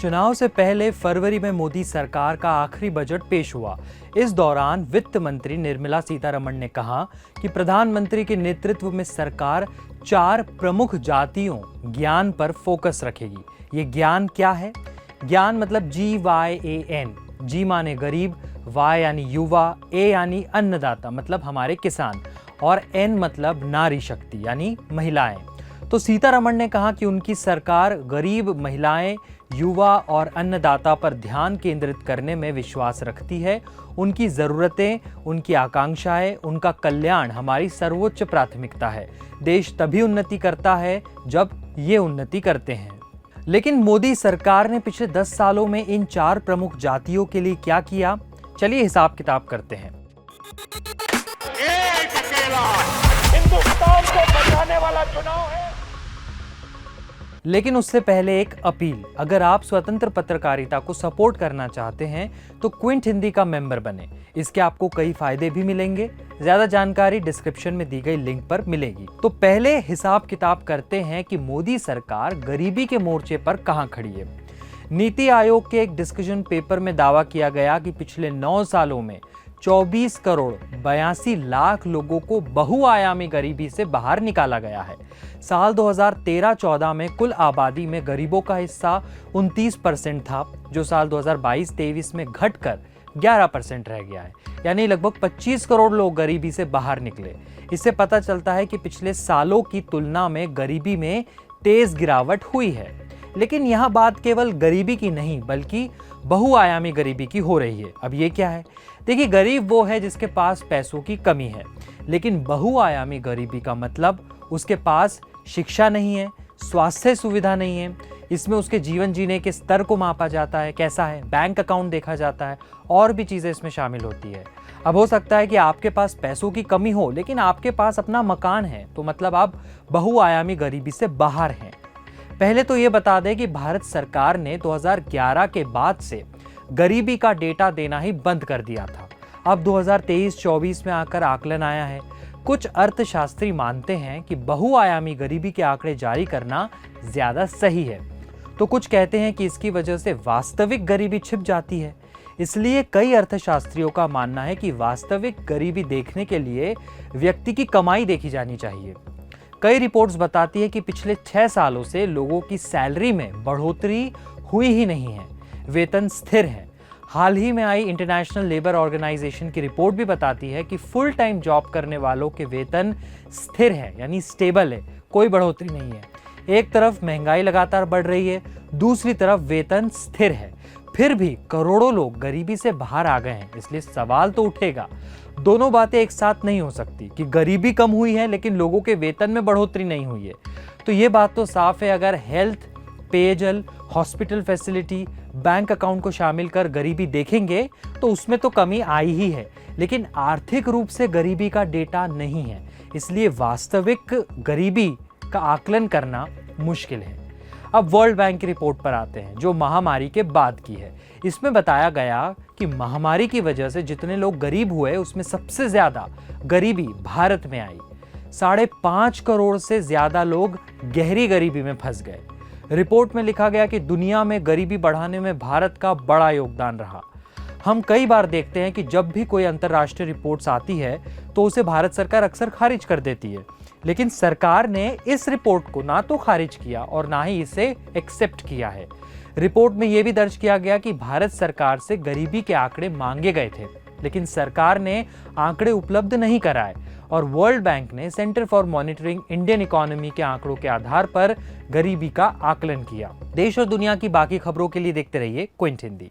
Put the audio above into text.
चुनाव से पहले फरवरी में मोदी सरकार का आखिरी बजट पेश हुआ। इस दौरान वित्त मंत्री निर्मला सीतारमण ने कहा कि प्रधानमंत्री के नेतृत्व में सरकार 4 प्रमुख जातियों ज्ञान पर फोकस रखेगी। ये ज्ञान क्या है? ज्ञान मतलब GYAN। जी माने गरीब, Y यानी युवा, A यानी अन्नदाता मतलब हमारे किसान और N मतलब नारी शक्ति यानी महिलाएं। तो सीतारमण ने कहा कि उनकी सरकार गरीब, महिलाएं, युवा और अन्नदाता पर ध्यान केंद्रित करने में विश्वास रखती है। उनकी ज़रूरतें, उनकी आकांक्षाएं, उनका कल्याण हमारी सर्वोच्च प्राथमिकता है। देश तभी उन्नति करता है जब ये उन्नति करते हैं। लेकिन मोदी सरकार ने पिछले 10 सालों में इन 4 प्रमुख जातियों के लिए क्या किया? चलिए हिसाब किताब करते हैं। एक अकेला हिंदुस्तान को बचाने वाला चुनाव है। लेकिन उससे पहले एक अपील, अगर आप स्वतंत्र पत्रकारिता को सपोर्ट करना चाहते हैं तो क्विंट हिंदी का मेंबर बने। इसके आपको कई फायदे भी मिलेंगे। ज्यादा जानकारी डिस्क्रिप्शन में दी गई लिंक पर मिलेगी। तो पहले हिसाब किताब करते हैं कि मोदी सरकार गरीबी के मोर्चे पर कहां खड़ी है। नीति आयोग के एक डिस्कशन पेपर में दावा किया गया कि पिछले 9 सालों में 24 करोड़ 82 लाख लोगों को बहुआयामी गरीबी से बाहर निकाला गया है। साल 2013-14 में कुल आबादी में गरीबों का हिस्सा 29% था, जो साल 2022-23 में घटकर 11% रह गया है। यानी लगभग 25 करोड़ लोग गरीबी से बाहर निकले। इससे पता चलता है कि पिछले सालों की तुलना में गरीबी में तेज गिरावट हुई है। लेकिन यहाँ बात केवल गरीबी की नहीं बल्कि बहुआयामी गरीबी की हो रही है। अब ये क्या है? देखिए, गरीब वो है जिसके पास पैसों की कमी है, लेकिन बहुआयामी गरीबी का मतलब उसके पास शिक्षा नहीं है, स्वास्थ्य सुविधा नहीं है। इसमें उसके जीवन जीने के स्तर को मापा जाता है, कैसा है, बैंक अकाउंट देखा जाता है, और भी चीज़ें इसमें शामिल होती है। अब हो सकता है कि आपके पास पैसों की कमी हो लेकिन आपके पास अपना मकान है, तो मतलब आप बहुआयामी गरीबी से बाहर हैं। पहले तो ये बता दें कि भारत सरकार ने 2011 के बाद से गरीबी का डेटा देना ही बंद कर दिया था। अब 2023-24 में आकर आकलन आया है। कुछ अर्थशास्त्री मानते हैं कि बहुआयामी गरीबी के आंकड़े जारी करना ज्यादा सही है, तो कुछ कहते हैं कि इसकी वजह से वास्तविक गरीबी छिप जाती है। इसलिए कई अर्थशास्त्रियों का मानना है कि वास्तविक गरीबी देखने के लिए व्यक्ति की कमाई देखी जानी चाहिए। कई रिपोर्ट्स बताती है कि पिछले 6 सालों से लोगों की सैलरी में बढ़ोतरी हुई ही नहीं है, वेतन स्थिर है। हाल ही में आई इंटरनेशनल लेबर ऑर्गेनाइजेशन की रिपोर्ट भी बताती है कि फुल टाइम जॉब करने वालों के वेतन स्थिर है, यानी स्टेबल है, कोई बढ़ोतरी नहीं है। एक तरफ महंगाई लगातार बढ़ रही है, दूसरी तरफ वेतन स्थिर है, फिर भी करोड़ों लोग गरीबी से बाहर आ गए हैं। इसलिए सवाल तो उठेगा, दोनों बातें एक साथ नहीं हो सकती कि गरीबी कम हुई है लेकिन लोगों के वेतन में बढ़ोतरी नहीं हुई है। तो ये बात तो साफ है, अगर हेल्थ, पेयजल, हॉस्पिटल फैसिलिटी, बैंक अकाउंट को शामिल कर गरीबी देखेंगे तो उसमें तो कमी आई ही है, लेकिन आर्थिक रूप से गरीबी का डेटा नहीं है। इसलिए वास्तविक गरीबी का आकलन करना मुश्किल है। अब वर्ल्ड बैंक की रिपोर्ट पर आते हैं, जो महामारी के बाद की है। इसमें बताया गया कि महामारी की वजह से जितने लोग गरीब हुए उसमें सबसे ज्यादा गरीबी भारत में आई। 5.5 करोड़ से ज्यादा लोग गहरी गरीबी में फंस गए। रिपोर्ट में लिखा गया कि दुनिया में गरीबी बढ़ाने में भारत का बड़ा योगदान रहा। हम कई बार देखते हैं कि जब भी कोई अंतर्राष्ट्रीय रिपोर्ट्स आती है तो उसे भारत सरकार अक्सर खारिज कर देती है, लेकिन सरकार ने इस रिपोर्ट को ना तो खारिज किया और ना ही इसे एक्सेप्ट किया है। रिपोर्ट में यह भी दर्ज किया गया कि भारत सरकार से गरीबी के आंकड़े मांगे गए थे, लेकिन सरकार ने आंकड़े उपलब्ध नहीं कराए और वर्ल्ड बैंक ने centre for monitoring Indian economy के आंकड़ों के आधार पर गरीबी का आकलन किया। देश और दुनिया की बाकी खबरों के लिए देखते रहिए क्विंट हिंदी।